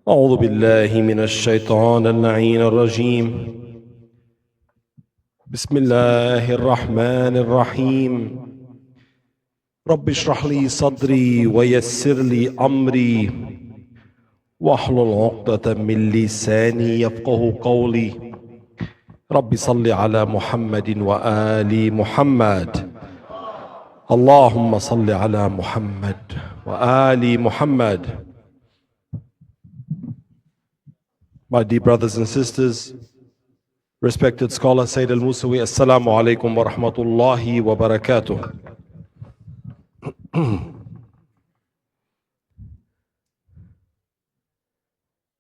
أعوذ بالله من الشيطان اللعين الرجيم. بسم الله الرحمن الرحيم. رب اشرح لي صدري ويسر لي أمري واحلل عقدة من لساني يفقه قولي. رب صل على محمد وآل محمد. اللهم صل على محمد وآل محمد. My dear brothers and sisters, respected scholar Sayyid al-Musawi, Assalamu alaikum wa rahmatullahi wa barakatuh.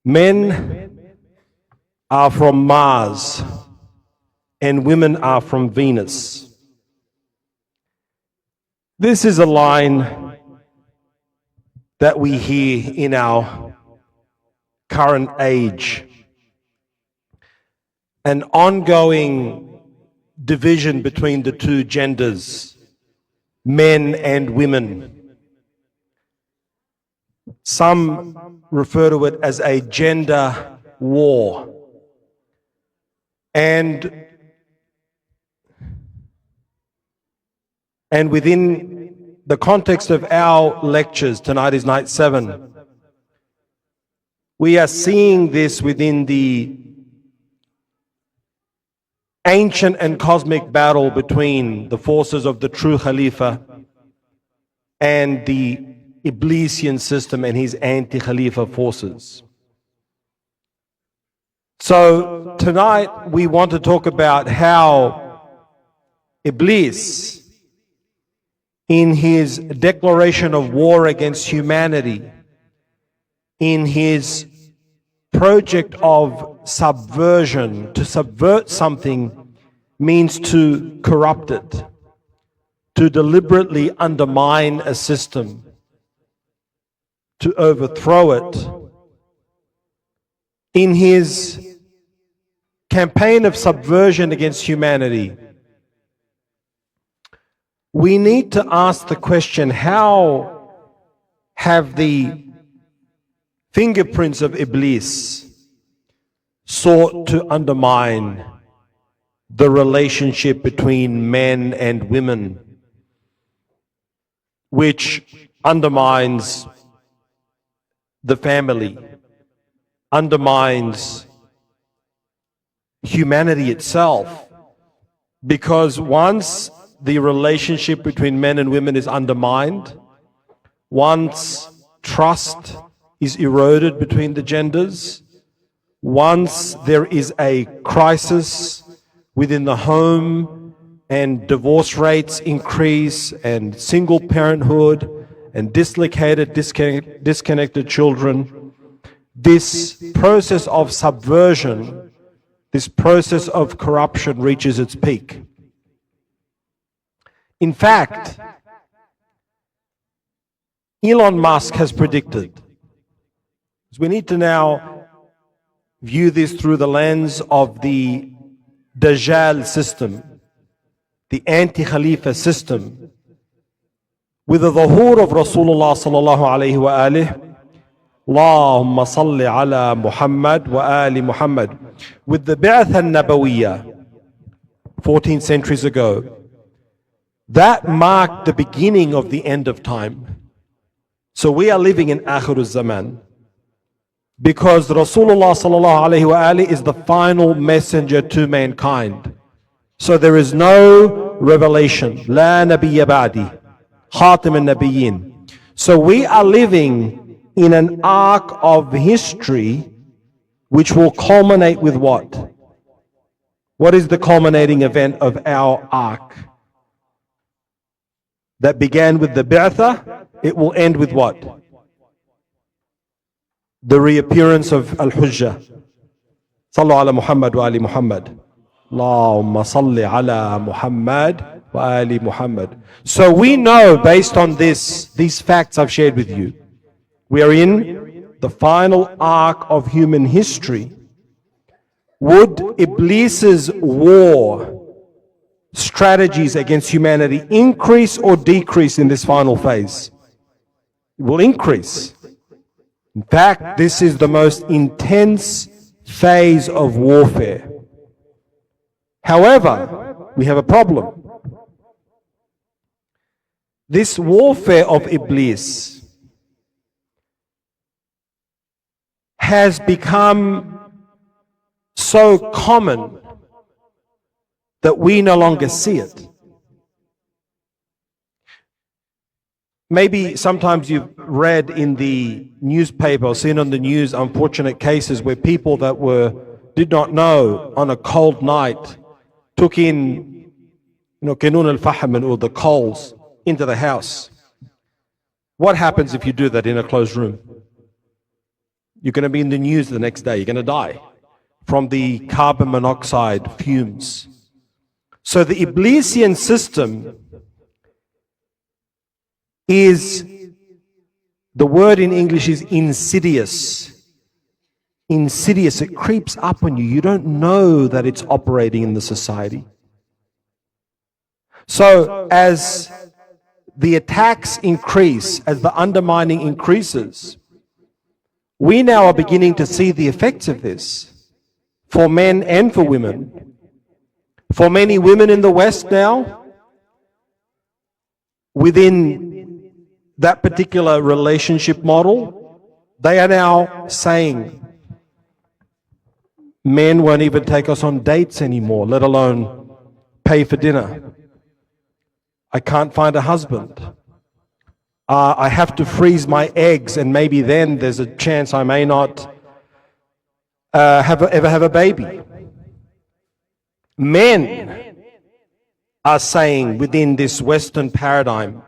Men are from Mars and women are from Venus. This is a line that we hear in our current age, an ongoing division between the two genders, men and women. Some refer to it as a gender war. And within the context of our lectures, tonight is night 7, we are seeing this within the ancient and cosmic battle between the forces of the true Khalifa and the Iblisian system and his anti-Khalifa forces. So tonight we want to talk about how Iblis, in his declaration of war against humanity, in his project of subversion, to subvert something means to corrupt it, to deliberately undermine a system, to overthrow it. In his campaign of subversion against humanity, we need to ask the question, how have the fingerprints of Iblis sought to undermine the relationship between men and women, which undermines the family, undermines humanity itself? Because once the relationship between men and women is undermined, once trust is eroded between the genders, once there is a crisis within the home and divorce rates increase and single parenthood and disconnected children, this process of subversion, this process of corruption reaches its peak. In fact, Elon Musk has predicted, we need to now view this through the lens of the Dajjal system, the anti-Khalifa system, with the dhuhur of Rasulullah sallallahu alayhi wa alih, Allahumma salli ala Muhammad wa ali Muhammad, with the Bi'ath al-Nabawiyya 14 centuries ago. That marked the beginning of the end of time. So we are living in Akhir al-Zaman, because Rasulullah sallallahu alayhi wa ali is the final messenger to mankind. So there is no revelation. La nabiyya ba'di, khatim al-nabiyyin. So we are living in an arc of history which will culminate with what? What is the culminating event of our arc? That began with the Bi'athah, it will end with what? The reappearance of Al-Hujjah. Sallu ala Muhammad wa ali Muhammad. Allahumma salli ala Muhammad wa ali Muhammad. So we know, based on these facts I've shared with you, we are in the final arc of human history. Would Iblis's war strategies against humanity increase or decrease in this final phase? It will increase. In fact, this is the most intense phase of warfare. However, we have a problem. This warfare of Iblis has become so common that we no longer see it. Maybe sometimes you've read in the newspaper or seen on the news unfortunate cases where people that did not know on a cold night took in, kanun al-fahm, or the coals, into the house. What happens if you do that in a closed room? You're going to be in the news the next day. You're going to die from the carbon monoxide fumes. So the Iblisian system is, the word in English is insidious. Insidious, it creeps up on you. You don't know that it's operating in the society. So as the attacks increase, as the undermining increases, we now are beginning to see the effects of this for men and for women. For many women in the West now, within that particular relationship model, they are now saying, men won't even take us on dates anymore, let alone pay for dinner. I can't find a husband. I have to freeze my eggs, and maybe then there's a chance I may not ever have a baby. Men are saying within this Western paradigm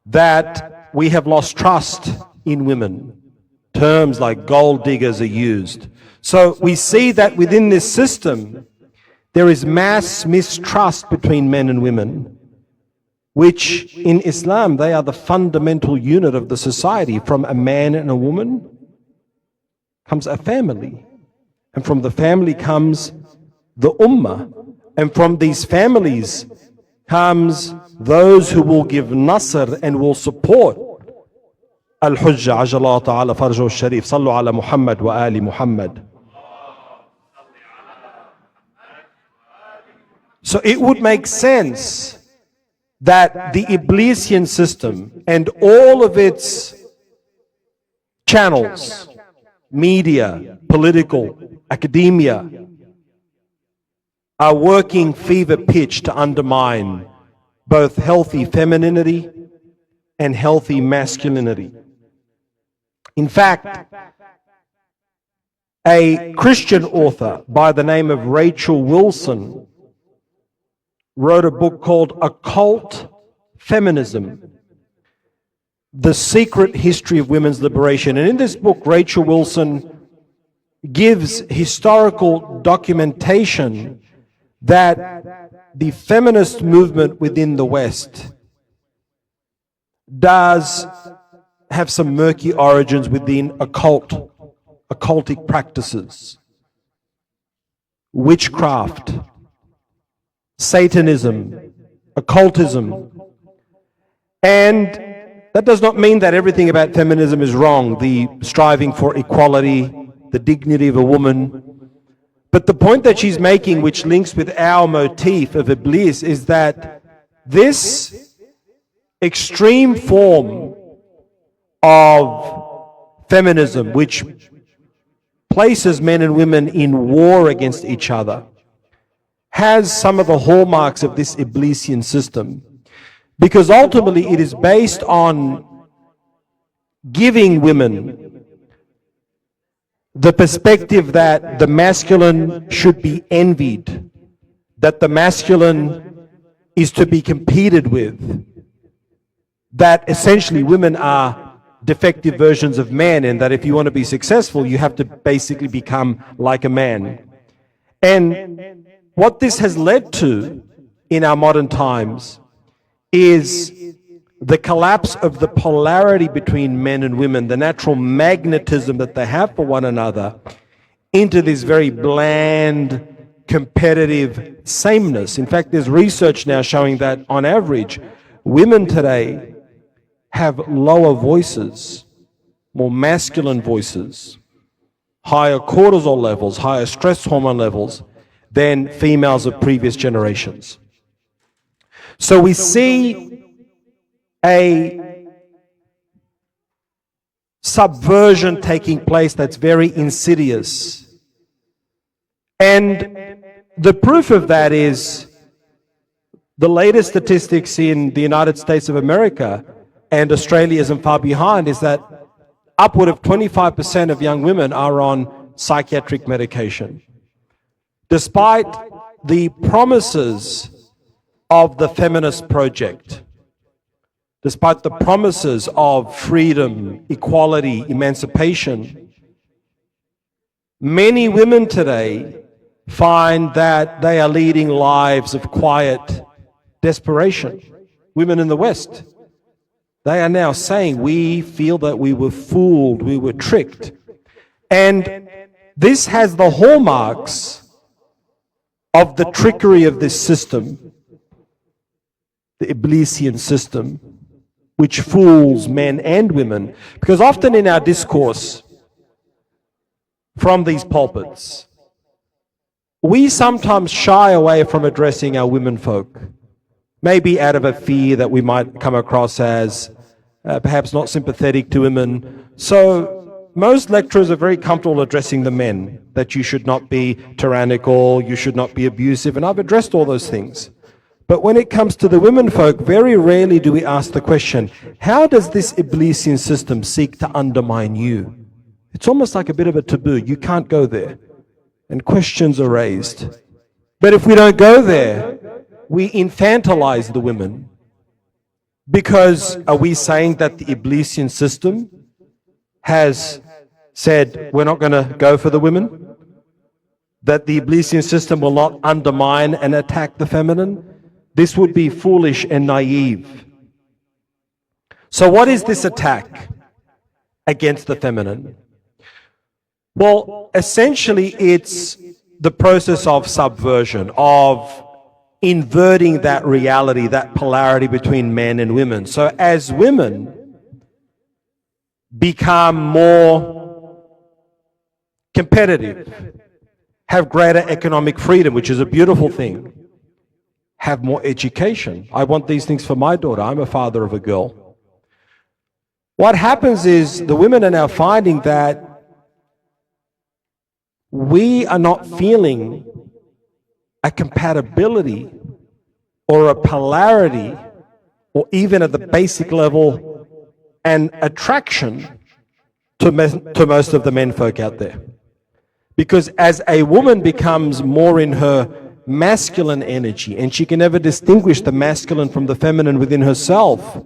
that we have lost trust in women. Terms like gold diggers are used. So we see that within this system, there is mass mistrust between men and women, which in Islam, they are the fundamental unit of the society. From a man and a woman comes a family. And from the family comes the ummah. And from these families comes those who will give nasr and will support al-hujjah, ajallahu ta'ala farjahu al-sharif. Sallu ala Muhammad wa ali Muhammad. So it would make sense that the Iblisian system and all of its channels, media, political, academia, are working fever pitch to undermine both healthy femininity and healthy masculinity. In fact, a Christian author by the name of Rachel Wilson wrote a book called Occult Feminism, The Secret History of Women's Liberation. And in this book, Rachel Wilson gives historical documentation that the feminist movement within the West does have some murky origins within occultic practices, witchcraft, Satanism, occultism. And that does not mean that everything about feminism is wrong, the striving for equality, the dignity of a woman. But the point that she's making, which links with our motif of Iblis, is that this extreme form of feminism, which places men and women in war against each other, has some of the hallmarks of this Iblisian system. Because ultimately it is based on giving women the perspective that the masculine should be envied, that the masculine is to be competed with, that essentially women are defective versions of men, and that if you want to be successful, you have to basically become like a man. And what this has led to in our modern times is the collapse of the polarity between men and women, the natural magnetism that they have for one another, into this very bland, competitive sameness. In fact, there's research now showing that on average, women today have lower voices, more masculine voices, higher cortisol levels, higher stress hormone levels than females of previous generations. So we see a subversion taking place that's very insidious. And the proof of that is the latest statistics in the United States of America, and Australia isn't far behind, is that upward of 25% of young women are on psychiatric medication. Despite the promises of the feminist project, despite the promises of freedom, equality, emancipation, many women today find that they are leading lives of quiet desperation. Women in the West, they are now saying, we feel that we were fooled, we were tricked. And this has the hallmarks of the trickery of this system, the Iblisian system, which fools men and women. Because often in our discourse from these pulpits, we sometimes shy away from addressing our women folk, maybe out of a fear that we might come across as perhaps not sympathetic to women. So most lecturers are very comfortable addressing the men, that you should not be tyrannical, you should not be abusive, and I've addressed all those things. But when it comes to the women folk, very rarely do we ask the question, how does this Iblisian system seek to undermine you? It's almost like a bit of a taboo. You can't go there. And questions are raised. But if we don't go there, we infantilize the women. Because are we saying that the Iblisian system has said we're not going to go for the women? That the Iblisian system will not undermine and attack the feminine? This would be foolish and naive. So what is this attack against the feminine? Well, essentially it's the process of subversion, of inverting that reality, that polarity between men and women. So as women become more competitive, have greater economic freedom, which is a beautiful thing, have more education. I want these things for my daughter. I'm a father of a girl. What happens is the women are now finding that we are not feeling a compatibility or a polarity, or even at the basic level, an attraction to most of the men folk out there. Because as a woman becomes more in her masculine energy, and she can never distinguish the masculine from the feminine within herself,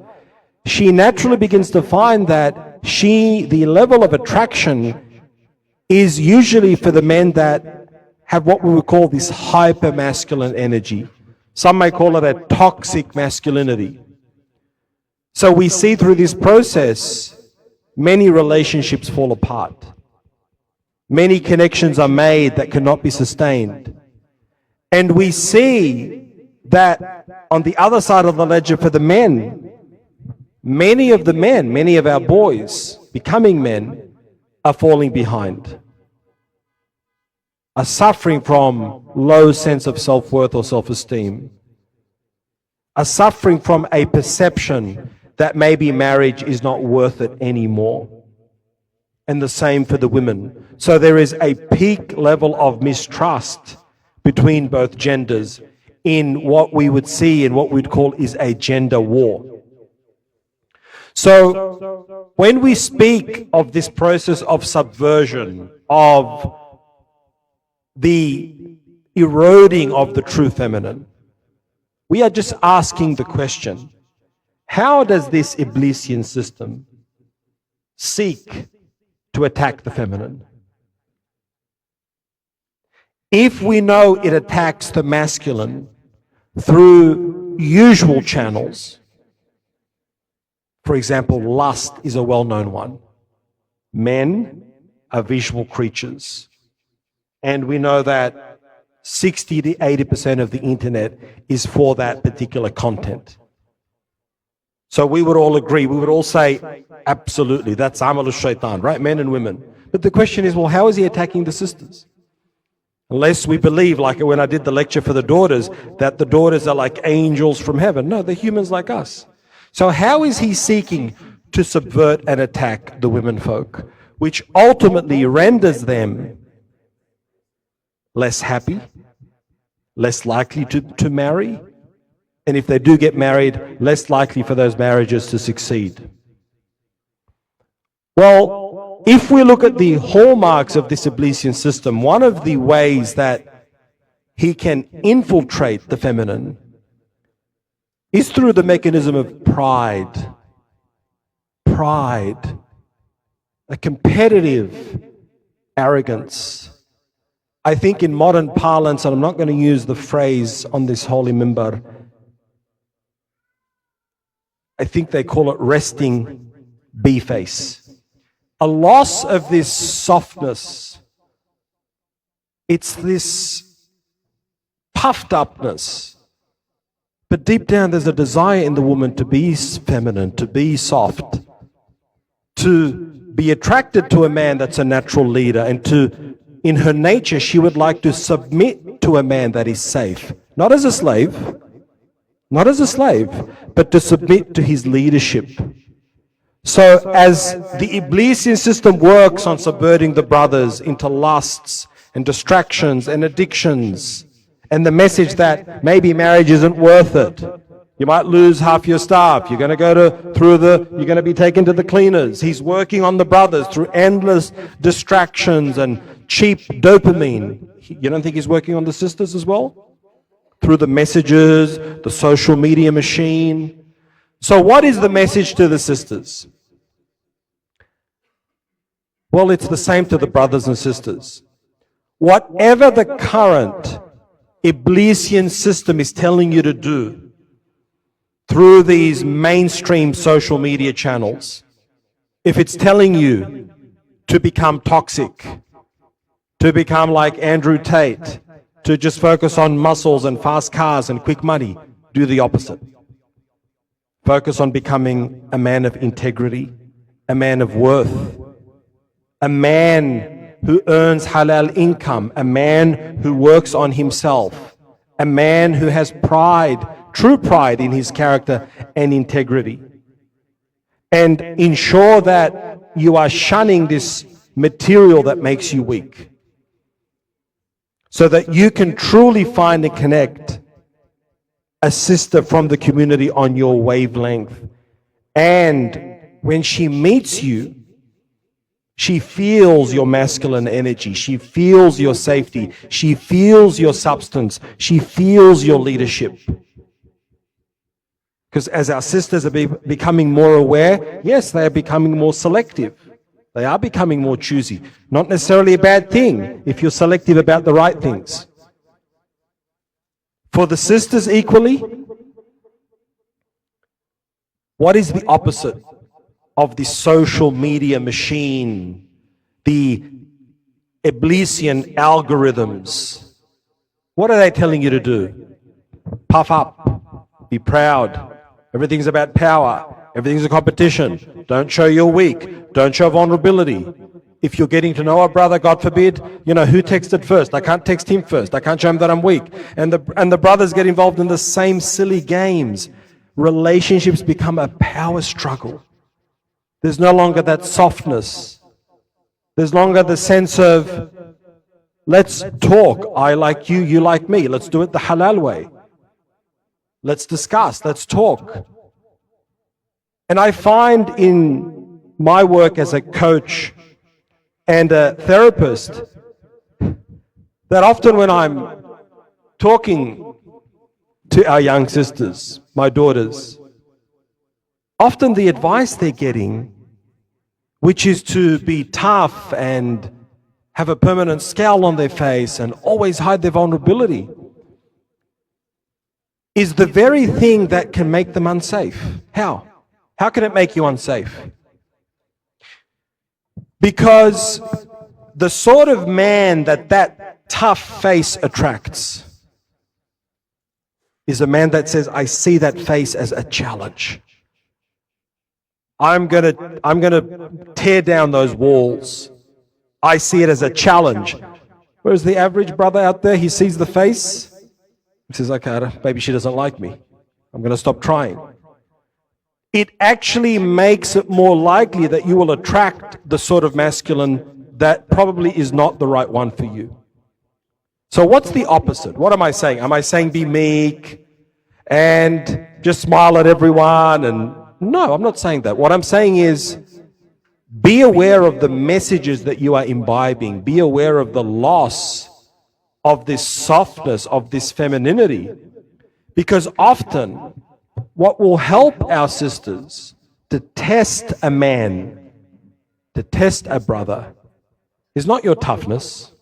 she naturally begins to find that the level of attraction is usually for the men that have what we would call this hyper-masculine energy. Some may call it a toxic masculinity. So we see through this process, many relationships fall apart. Many connections are made that cannot be sustained. And we see that on the other side of the ledger for the men, many of our boys, becoming men, are falling behind, are suffering from low sense of self-worth or self-esteem, are suffering from a perception that maybe marriage is not worth it anymore. And the same for the women. So there is a peak level of mistrust between both genders in what we would see and what we'd call is a gender war. So when we speak of this process of subversion, of the eroding of the true feminine, we are just asking the question, how does this Iblisian system seek to attack the feminine? If we know it attacks the masculine through usual channels, for example, lust is a well-known one. Men are visual creatures. And we know that 60 to 80% of the internet is for that particular content. So we would all agree, we would all say, absolutely, that's amal shaitan, right? Men and women. But the question is, well, how is he attacking the sisters? Unless we believe, like when I did the lecture for the daughters, that the daughters are like angels from heaven. No, they're humans like us. So how is he seeking to subvert and attack the women folk, which ultimately renders them less happy, less likely to marry, and if they do get married, less likely for those marriages to succeed? Well, if we look at the hallmarks of this Iblisian system, one of the ways that he can infiltrate the feminine is through the mechanism of pride. Pride, a competitive arrogance. I think in modern parlance, and I'm not going to use the phrase on this holy minbar, I think they call it resting B-face. A loss of this softness. It's this puffed upness. But deep down there's a desire in the woman to be feminine, to be soft, to be attracted to a man that's a natural leader, and to, in her nature, she would like to submit to a man that is safe. Not as a slave, not as a slave, but to submit to his leadership. So as the Iblisian system works on subverting the brothers into lusts and distractions and addictions, and the message that maybe marriage isn't worth it, you might lose half your staff, you're going to you're going to be taken to the cleaners. He's working on the brothers through endless distractions and cheap dopamine. You don't think he's working on the sisters as well? Through the messages, the social media machine. So what is the message to the sisters? Well, it's the same to the brothers and sisters. Whatever the current Iblisian system is telling you to do through these mainstream social media channels, if it's telling you to become toxic, to become like Andrew Tate, to just focus on muscles and fast cars and quick money, do the opposite. Focus on becoming a man of integrity, a man of worth, a man who earns halal income, a man who works on himself, a man who has pride, true pride in his character and integrity. And ensure that you are shunning this material that makes you weak, so that you can truly find and connect a sister from the community on your wavelength. And when she meets you, she feels your masculine energy, she feels your safety, she feels your substance, she feels your leadership. Because as our sisters are becoming more aware, yes, they are becoming more selective. They are becoming more choosy. Not necessarily a bad thing if you're selective about the right things. For the sisters equally, what is the opposite of the social media machine, the Iblisian algorithms? What are they telling you to do? Puff up, be proud. Everything's about power. Everything's a competition. Don't show you're weak. Don't show vulnerability. If you're getting to know a brother, God forbid, who texted first? I can't text him first. I can't show him that I'm weak. And the brothers get involved in the same silly games. Relationships become a power struggle. There's no longer that softness. There's no longer the sense of, let's talk. I like you, you like me. Let's do it the halal way. Let's discuss. Let's talk. And I find in my work as a coach and a therapist that often when I'm talking to our young sisters, my daughters, often the advice they're getting, which is to be tough and have a permanent scowl on their face and always hide their vulnerability, is the very thing that can make them unsafe. How? How can it make you unsafe? Because the sort of man that tough face attracts is a man that says, I see that face as a challenge. I'm gonna tear down those walls. I see it as a challenge. Whereas the average brother out there, he sees the face, he says, okay, maybe she doesn't like me. I'm gonna stop trying. It actually makes it more likely that you will attract the sort of masculine that probably is not the right one for you. So what's the opposite? What am I saying? Am I saying be meek and just smile at everyone? And no, I'm not saying that. What I'm saying is be aware of the messages that you are imbibing. Be aware of the loss of this softness, of this femininity. Because often what will help our sisters to test a man, to test a brother, is not your toughness,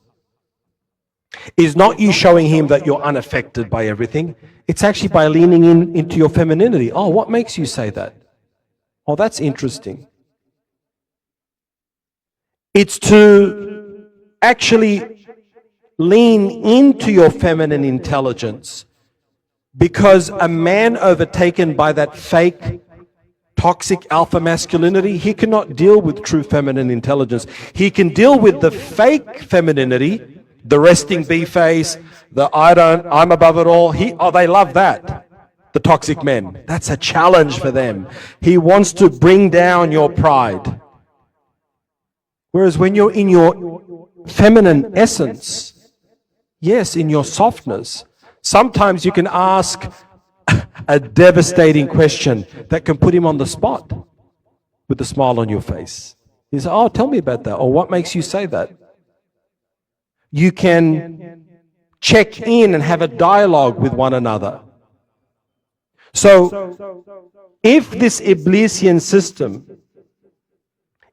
is not you showing him that you're unaffected by everything. It's actually by leaning into your femininity. Oh, what makes you say that? Oh, that's interesting. It's to actually lean into your feminine intelligence, because a man overtaken by that fake, toxic alpha masculinity, he cannot deal with true feminine intelligence. He can deal with the fake femininity, the resting bee face, the I'm above it all. They love that. The toxic men. That's a challenge for them. He wants to bring down your pride. Whereas when you're in your feminine essence, yes, in your softness, sometimes you can ask a devastating question that can put him on the spot with a smile on your face. He says, oh, tell me about that. Or what makes you say that? You can check in and have a dialogue with one another. So, if this Iblisian system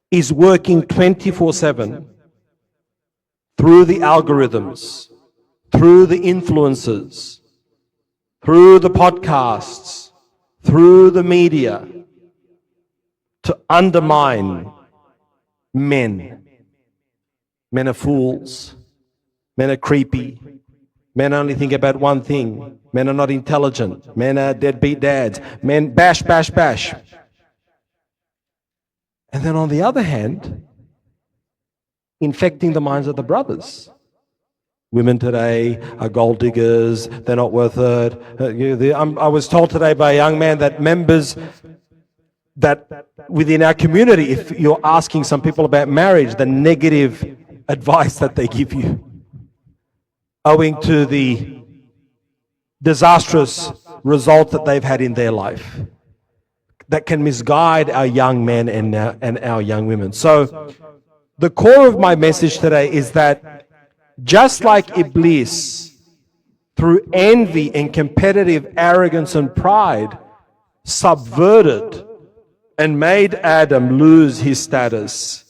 is working 24/7 through the algorithms, through the influencers, through the podcasts, through the media, to undermine men. Men are fools. Men are creepy. Men only think about one thing. Men are not intelligent. Men are deadbeat dads. Men bash, bash, bash. And then on the other hand, infecting the minds of the brothers. Women today are gold diggers. They're not worth it. I was told today by a young man that members that within our community, if you're asking some people about marriage, the negative advice that they give you, owing to the disastrous result that they've had in their life, that can misguide our young men and our young women. So the core of my message today is that just like Iblis, through envy and competitive arrogance and pride, subverted and made Adam lose his status,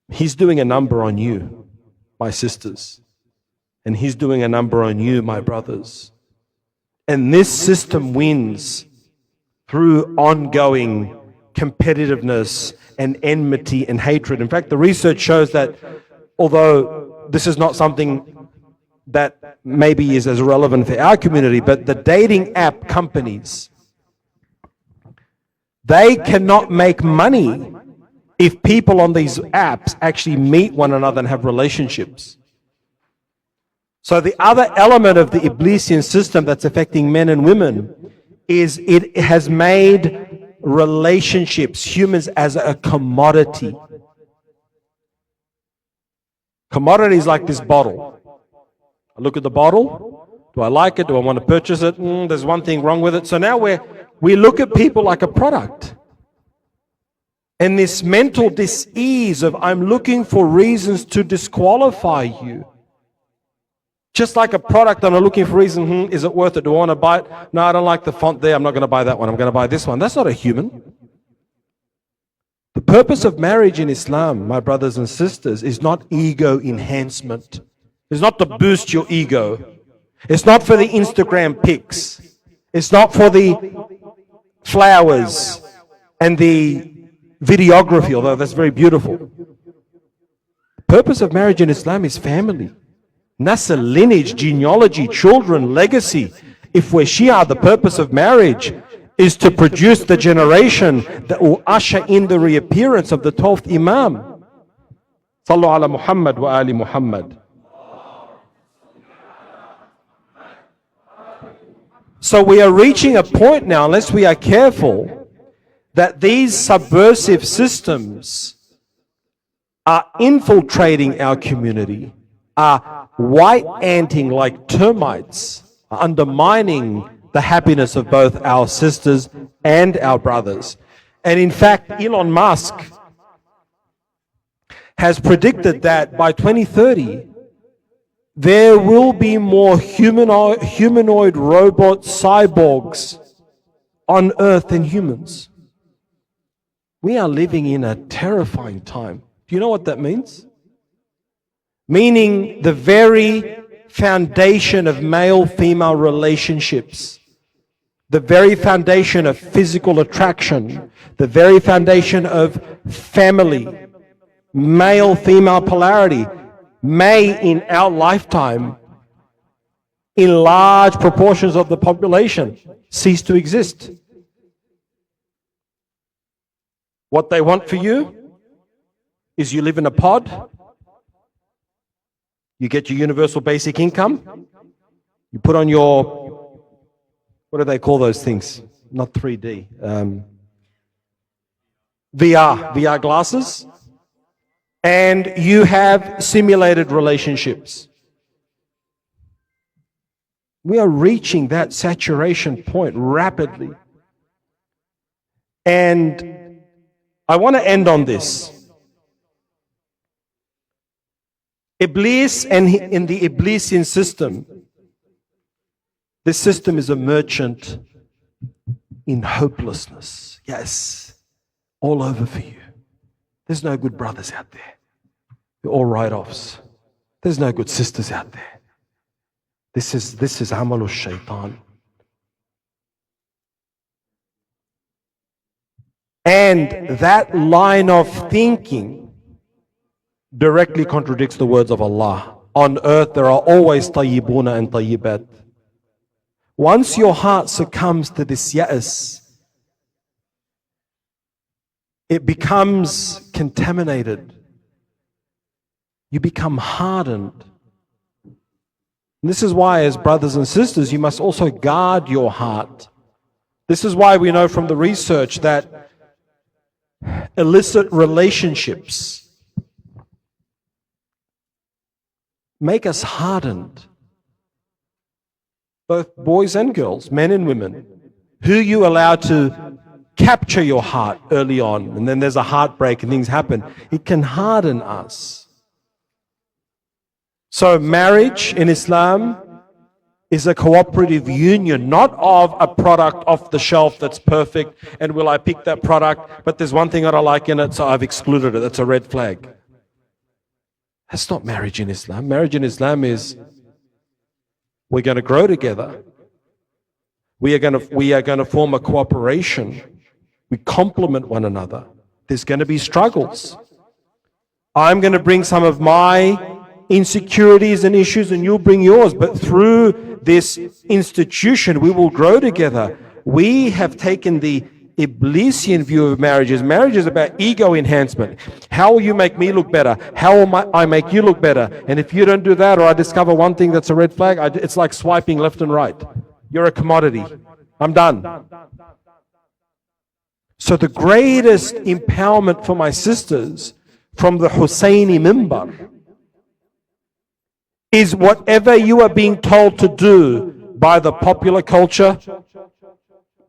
he's doing a number on you, my sisters. And he's doing a number on you, my brothers. And this system wins through ongoing competitiveness and enmity and hatred. In fact, the research shows that although this is not something that maybe is as relevant for our community, but the dating app companies, they cannot make money if people on these apps actually meet one another and have relationships. So the other element of the Iblisian system that's affecting men and women is it has made relationships, humans, as a commodity. Commodity is like this bottle. I look at the bottle. Do I like it? Do I want to purchase it? There's one thing wrong with it. So now we look at people like a product. And this mental dis-ease of I'm looking for reasons to disqualify you. Just like a product and I'm looking for reason, is it worth it? Do I want to buy it? No, I don't like the font there. I'm not going to buy that one. I'm going to buy this one. That's not a human. The purpose of marriage in Islam, my brothers and sisters, is not ego enhancement. It's not to boost your ego. It's not for the Instagram pics. It's not for the flowers and the videography, although that's very beautiful. The purpose of marriage in Islam is family. Nasl, lineage, genealogy, children, legacy. If we're Shia, the purpose of marriage is to produce the generation that will usher in the reappearance of the 12th Imam. Sallu ala Muhammad wa ali Muhammad. So we are reaching a point now, unless we are careful, that these subversive systems are infiltrating our community, are white-anting like termites, undermining the happiness of both our sisters and our brothers. And in fact, Elon Musk has predicted that by 2030, there will be more humanoid robot cyborgs on Earth than humans. We are living in a terrifying time. Do you know what that means? Meaning the very foundation of male-female relationships, the very foundation of physical attraction, the very foundation of family, male-female polarity, may in our lifetime, in large proportions of the population, cease to exist. What they want for you is you live in a pod, you get your universal basic income, you put on your, what do they call those things? Not 3D, VR glasses, and you have simulated relationships. We are reaching that saturation point rapidly. And I want to end on this. Iblis, and in the Iblisian system, this system is a merchant in hopelessness. Yes, all over for you. There's no good brothers out there. They're all write-offs. There's no good sisters out there. This is Amalu Shaitan. And that line of thinking directly contradicts the words of Allah. On earth there are always tayyibuna and tayyibat. Once your heart succumbs to this ya'as, it becomes contaminated. You become hardened. And this is why, as brothers and sisters, you must also guard your heart. This is why we know from the research that illicit relationships make us hardened. Both boys and girls, men and women. Who you allow to capture your heart early on, and then there's a heartbreak and things happen. It can harden us. So marriage in Islam is a cooperative union, not of a product off the shelf that's perfect, and will I pick that product, but there's one thing that I like in it, so I've excluded it. That's a red flag. That's not marriage in Islam. Marriage in Islam is we're going to grow together. We are going to form a cooperation. We complement one another. There's going to be struggles. I'm going to bring some of my insecurities and issues, and you'll bring yours. But through this institution, we will grow together. We have taken the Iblisian view of marriages. Marriage is about ego enhancement. How will you make me look better? How will I make you look better? And if you don't do that, or I discover one thing that's a red flag, it's like swiping left and right. You're a commodity. I'm done. So the greatest empowerment for my sisters from the Husseini Mimbar is whatever you are being told to do by the popular culture,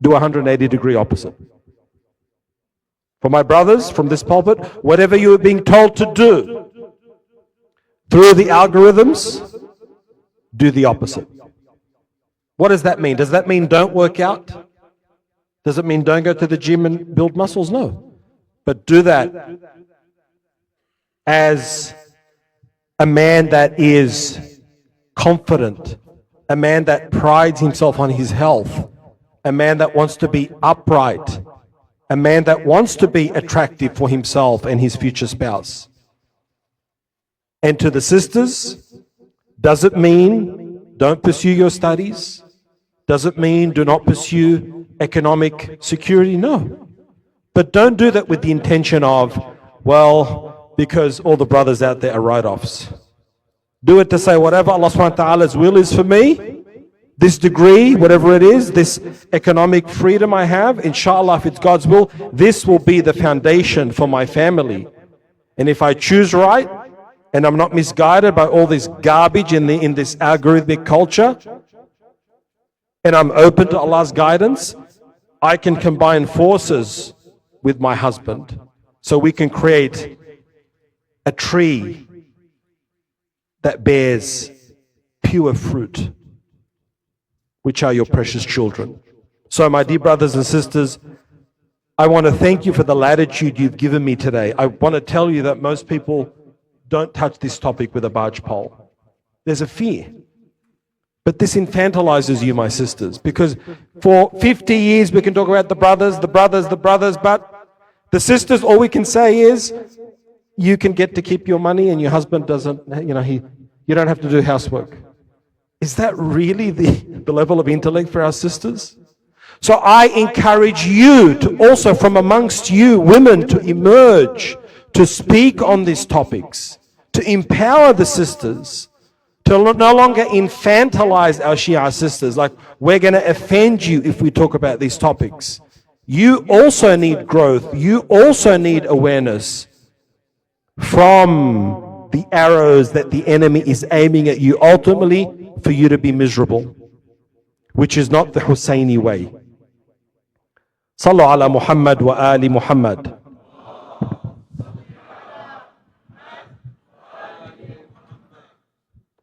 do 180-degree opposite. For my brothers from this pulpit, whatever you are being told to do through the algorithms, do the opposite. What does that mean? Does that mean don't work out? Does it mean don't go to the gym and build muscles? No. But do that as a man that is confident, a man that prides himself on his health, a man that wants to be upright, a man that wants to be attractive for himself and his future spouse. And to the sisters, does it mean don't pursue your studies? Does it mean do not pursue economic security? No. But don't do that with the intention of, well, because all the brothers out there are write-offs. Do it to say, whatever Allah subhanahu wa ta'ala's will is for me, this degree, whatever it is, this economic freedom I have, inshallah, if it's God's will, this will be the foundation for my family. And if I choose right, and I'm not misguided by all this garbage in this algorithmic culture, and I'm open to Allah's guidance, I can combine forces with my husband. So we can create a tree that bears pure fruit, which are your precious children. So my dear brothers and sisters, I want to thank you for the latitude you've given me today. I want to tell you that most people don't touch this topic with a barge pole. There's a fear. But this infantilizes you, my sisters, because for 50 years we can talk about the brothers, but the sisters, all we can say is, you can get to keep your money and your husband doesn't, you don't have to do housework. Is that really the level of intellect for our sisters? So I encourage you to also, from amongst you women, to emerge, to speak on these topics, to empower the sisters, to no longer infantilize our Shia sisters, like we're going to offend you if we talk about these topics. You also need growth. You also need awareness from the arrows that the enemy is aiming at you, ultimately for you to be miserable, which is not the Husseini way. Sallu ala Muhammad wa ali Muhammad.